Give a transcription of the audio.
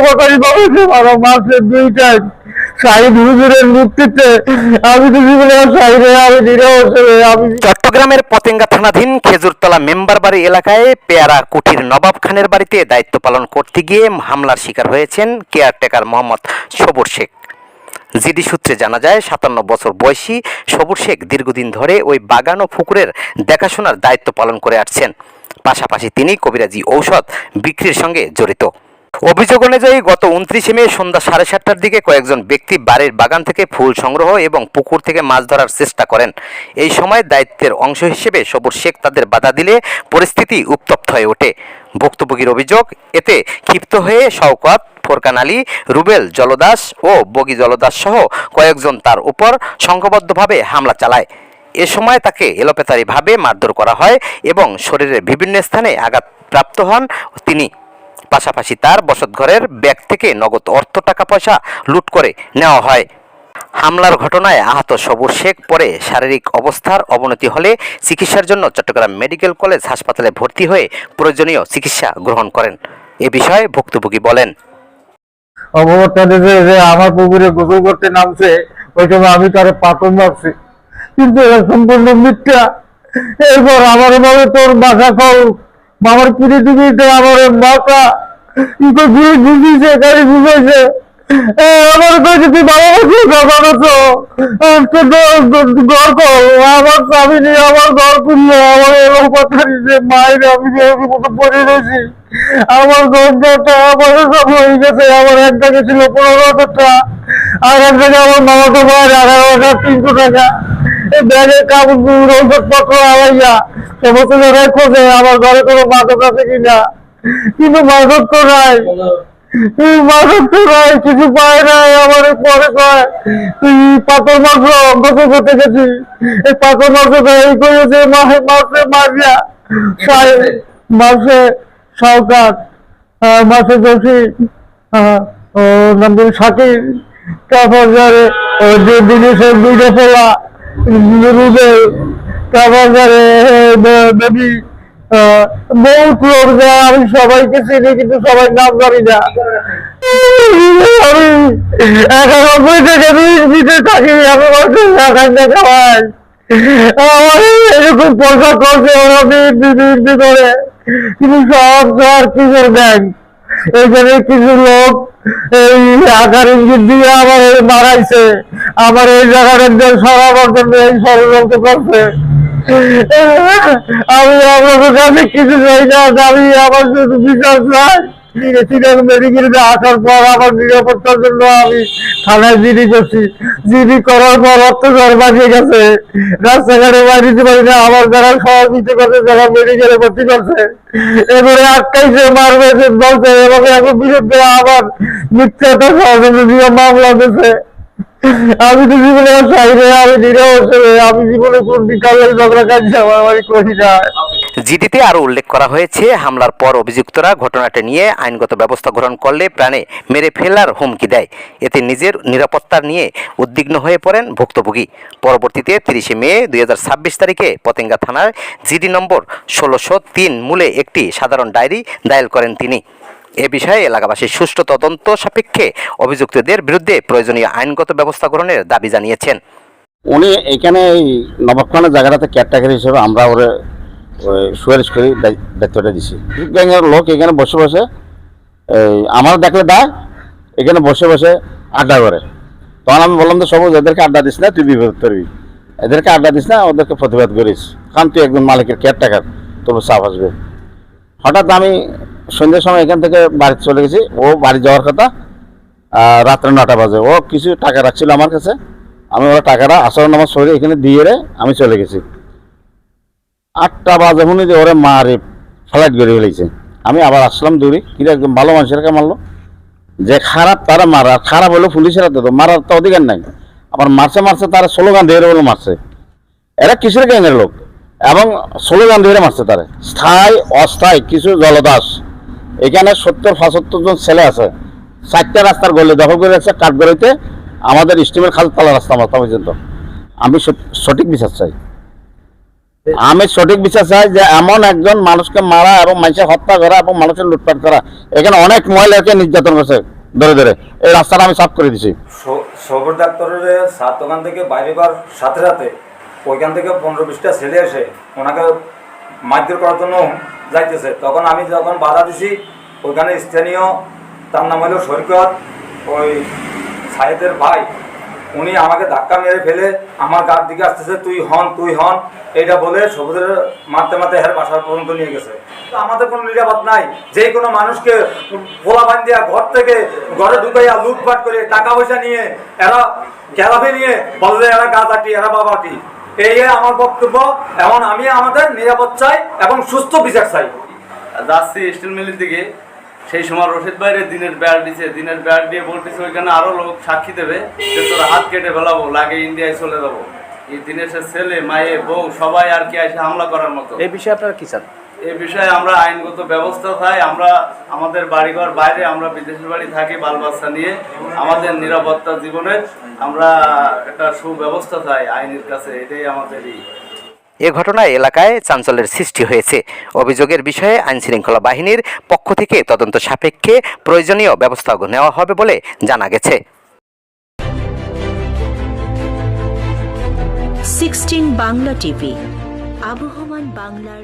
সহকারী বাবাকে মাসে 2 টাইম শাহিদ হুজুরের মুক্তিতে আমি তো জীবনে শাহিদে আমি নিরহ আমি। চট্টগ্রামের পতেঙ্গা থানাধীন খেজুরতলা মেম্বার বাড়ি এলাকায় পেয়ারা কুঠির নবাব খানের বাড়িতে দায়িত্ব পালন করতে গিয়ে হামলার শিকার হয়েছেন কেয়ারটেকার মোহাম্মদ সবুর শেখ। জিডি সূত্রে জানা যায় 57 বছর বয়সী সবুর শেখ দীর্ঘদিন ধরে ওই বাগান ও পুকুরের দেখাশোনার দায়িত্ব পালন করে আসছেন। পাশাপাশি তিনি কবিরাজি ঔষধ বিক্রির সঙ্গে জড়িত। অভিযোগ অনুযায়ী গত 29 মে সন্ধ্যা 7:30টার দিকে কয়েকজন ব্যক্তি বাড়ির বাগান থেকে ফুল সংগ্রহ এবং পুকুর থেকে মাছ ধরার চেষ্টা করেন। এই সময় দায়িত্বের অংশ হিসেবে সবুর শেখ তাদের বাধা দিলে পরিস্থিতি উত্তপ্ত হয়ে ওঠে। ভুক্তভোগীর অভিযোগ, এতে ক্ষিপ্ত হয়ে শওকত, ফোরকান আলী, রুবেল জলদাস ও বগি জলদাস সহ কয়েকজন তার উপর সংঘবদ্ধভাবে হামলা চালায়। এ সময় তাকে এলোপাতাড়িভাবে মারধর করা হয় এবং শরীরের বিভিন্ন স্থানে আঘাতপ্রাপ্ত হন তিনি। পাশাপাশি তার বসতঘরের ব্যাগ থেকে নগদ অর্থ টাকা পয়সা লুট করে নেওয়া হয়। হামলার ঘটনায় আহত সবুর শেখ পরে শারীরিক অবস্থার অবনতি হলে চিকিৎসার জন্য চট্টগ্রাম মেডিকেল কলেজ হাসপাতালে ভর্তি হয়ে প্রয়োজনীয় চিকিৎসা গ্রহণ করেন। এ বিষয়ে ভুক্তভোগী বলেন, অবস্থা দেখে যে আমার পুকুরে গোসল করতে নামছে ওই সময় আমি তার পাথর মারছি, কিন্তু এটা সম্পূর্ণ মিথ্যা। এরপর আমার বলে তোর বাসা কল আমার পৃথিবীতে আমার বাসা বুঝিয়েছে গাড়ি বুঝাইছে আমার কাছে তুই বাবা ঘর কর আমার স্বামী নিয়ে আমার ঘর খুললো আমার এরকম কথা দিচ্ছে মায়ের আমি মতো পড়ে রয়েছি। আমার ঘরটা আমার সব হয়ে গেছে। আমার এক টাকা ছিল 15,000 টাকা, আর এক টাকা আমার মামাতো ভাই 11,300 টাকা। এই ব্যাগের কাপড় ঔষধপত্র আলাইয়া সমস্ত জায়গায় খোঁজে আমার ঘরে কোনো মাদক আছে কিনা, কিন্তু মাদক তো নাই, মাদক তো নাই, কিছু পায় নাই। আমার পরে কয় তুই পাথর মাংস গোসল করতে গেছি, এই পাথর মাংস এই করেছে মাসে মারিয়া মাসে শওকত, মাসে জসি শাকির, তারপর যে জিনিসের দুইটা ফেলা রুবেল, তারপর বেবি বহুত লোক যায়। আমি সবাইকে চিনি কিন্তু সবাই নাম জানি না। আমি 91 থেকে 20 থাকি, আমি খাওয়াই আমার এরকম পয়সা করছে ওরা বিক্রি করে, কিন্তু সব কিশোর ব্যাংক। এখানে কিছু লোক এই আকার ইঙ্গিত দিয়ে আমার মারাইছে, আমার এই জায়গাটা সরাবার জন্য এই ষড়যন্ত্র করছে। আমি আপনাদের কাছে কিছু চাই না, আমি আমার শুধু বিশ্বাস নাই। মেডিকেলে আসার পর আমার নিরাপত্তার জন্য আমি থানায় জিডি করছি। জিডি করার পর অত্যাচার বাড়িয়ে গেছে, রাস্তাঘাটে বাইরে দিতে পারি না। আমার যারা সহযোগিতা করছে, যারা মেডিকেলে ভর্তি করছে, এবারে আটকাইছে, মারবে বলছে এবং এখন বিরুদ্ধে আবার মিথ্যাটা ষড়যন্ত্র দিয়ে মামলা দিয়েছে। আমি তো জীবনে চাইলে আমি নিরহ আমি জীবনে কোন বিকালে ঝগড়া কাজে আমার করি না। জিডিতে আরও উল্লেখ করা হয়েছে, হামলার পর অভিযুক্তরা ঘটনাটি নিয়ে আইনগত ব্যবস্থা গ্রহণ করলে প্রাণে মেরে ফেলার হুমকি দেয়। এতে নিজের নিরাপত্তা নিয়ে উদ্বিগ্ন হয়ে পড়েন ভুক্তভোগী। পরবর্তীতে 30 মে 2026 তারিখে পতেঙ্গা থানায় জিডি নম্বর 1603 মূলে একটি সাধারণ ডায়েরি দায়ের করেন তিনি। এ বিষয়ে এলাকাবাসীর সুষ্ঠু তদন্ত সাপেক্ষে অভিযুক্তদের বিরুদ্ধে প্রয়োজনীয় আইনগত ব্যবস্থা গ্রহণের দাবি জানিয়েছেন। উনি এখানে এই নবাব খানের জায়গাটাতে কেয়ারটেকার হিসেবে আমরা ওরে সুয়ারিশ করে দায়িত্বটা দিছি। গ্যাংয়ের লোক এখানে বসে বসে এই আমার দেখলে দেয়, এখানে বসে বসে আড্ডা করে। তখন আমি বললাম তো সবুজ এদেরকে আড্ডা দিস না, তুই বিপদ করবি, এদেরকে আড্ডা দিস না, ওদেরকে প্রতিবাদ করিস, কারণ তুই একজন মালিকের কেয়ারটেকার, তোর চাপ আসবে। হঠাৎ আমি সন্ধ্যের সময় এখান থেকে বাড়িতে চলে গেছি। ও বাড়ি যাওয়ার কথা রাত্রে 9টা বাজে। ও কিছু টাকা রাখছিল আমার কাছে, আমি ওরা টাকাটা আসর নামাজ সরে এখানে দিয়ে আমি চলে গেছি। 8টা বাজে শুনি যে ওরে মারে ফ্লাইট করে ফেলেছে। আমি আবার আসলাম দৌড়ি, কিন্তু একদম ভালো মানুষেরকে মারলো। যে খারাপ তারা মারা, আর খারাপ হলো পুলিশের হাতে, তো মারার তো অধিকার নাই। আবার মারছে তারা স্লোগান দিয়ে বলে মারছে। এরা কিশোর গ্যাংয়ের লোক এবং স্লোগান দিয়ে মারছে তারা। স্থায়ী অস্থায়ী কিছু জলদাস, এখানে 70-75 জন ছেলে আছে। 4টা রাস্তার গলি দখল করে রাখছে কাঠগড়াইতে, আমাদের স্টিমের খালতলা রাস্তা মাথা পর্যন্ত। আমি সঠিক বিচার চাই, আমি সঠিক বিচার চাই যে এমন একজন মানুষকে মারা এবং মানুষের হত্যা করা এবং মানুষের লুটপাট করা, এখানে অনেক মহিলাকে নির্যাতন করছে। ধরে ধরে এই রাস্তাটা আমি সাফ করে দিছি। সবর ডাক্তারের সাত দোকান থেকে বাইরে বার সাথে সাথে ওইখান থেকে 15-20টা ছেলে এসে ওনাকে মারধর করার জন্য যাইতেছে। তখন আমি যখন বাধা দিছি, ওইখানে স্থানীয়, তার নাম হলো শরীয়ত, ওই সাহেদের ভাই, উনি আমাকে ধাক্কা মেরে ফেলে আমার গার দিকে আসতেছে, তুই হন এইটা বলে সবুজের মারতে মারতে হের বাসার পর্যন্ত নিয়ে গেছে। তো আমাদের কোনো নিরাপদ নাই, যে কোনো মানুষকে পোলা বান্ধিয়া ঘর থেকে ঘরে ঢুকাইয়া লুটপাট করে টাকা পয়সা নিয়ে এরা গ্যালাপি নিয়ে বললে এরা গাঁজাটি, এরা বাবাটি। এই আমার বক্তব্য। এখন আমি আমাদের নিরাপদ চাই এবং সুস্থ বিচার চাই। যাচ্ছি স্টিল মিলের দিকে, সেই সময় রশিদ বাইরে দিনের বেড় দিছে, দিনের বেড় দিয়ে বলতেছে ওইখানে আরো লোক সাক্ষী দেবে, যে তোরা হাত কেটে ফেলাবো, লাগে ইন্ডিয়ায় চলে যাবো। এই দিনেশের ছেলে, মায়ে, বউ সবাই আর কি এসে হামলা করার মতো। এই বিষয়ে আপনারা কি চান? এই বিষয়ে আমরা আইনগত ব্যবস্থা চাই। আমরা আমাদের বাড়িঘর বাইরে, আমরা বিদেশের বাড়ি থাকি বাল বাচ্চা নিয়ে, আমাদের নিরাপত্তা জীবনের আমরা একটা সুব্যবস্থা চাই আইনের কাছে, এটাই আমাদের। এ ঘটনায় এলাকায় চাঞ্চল্যের সৃষ্টি হয়েছে। অভিযোগের বিষয়ে আইনশৃঙ্খলা বাহিনীর পক্ষ থেকে তদন্ত সাপেক্ষে প্রয়োজনীয় ব্যবস্থা নেওয়া হবে বলে জানা গেছে। 16 বাংলা টিভি, আবহমান বাংলার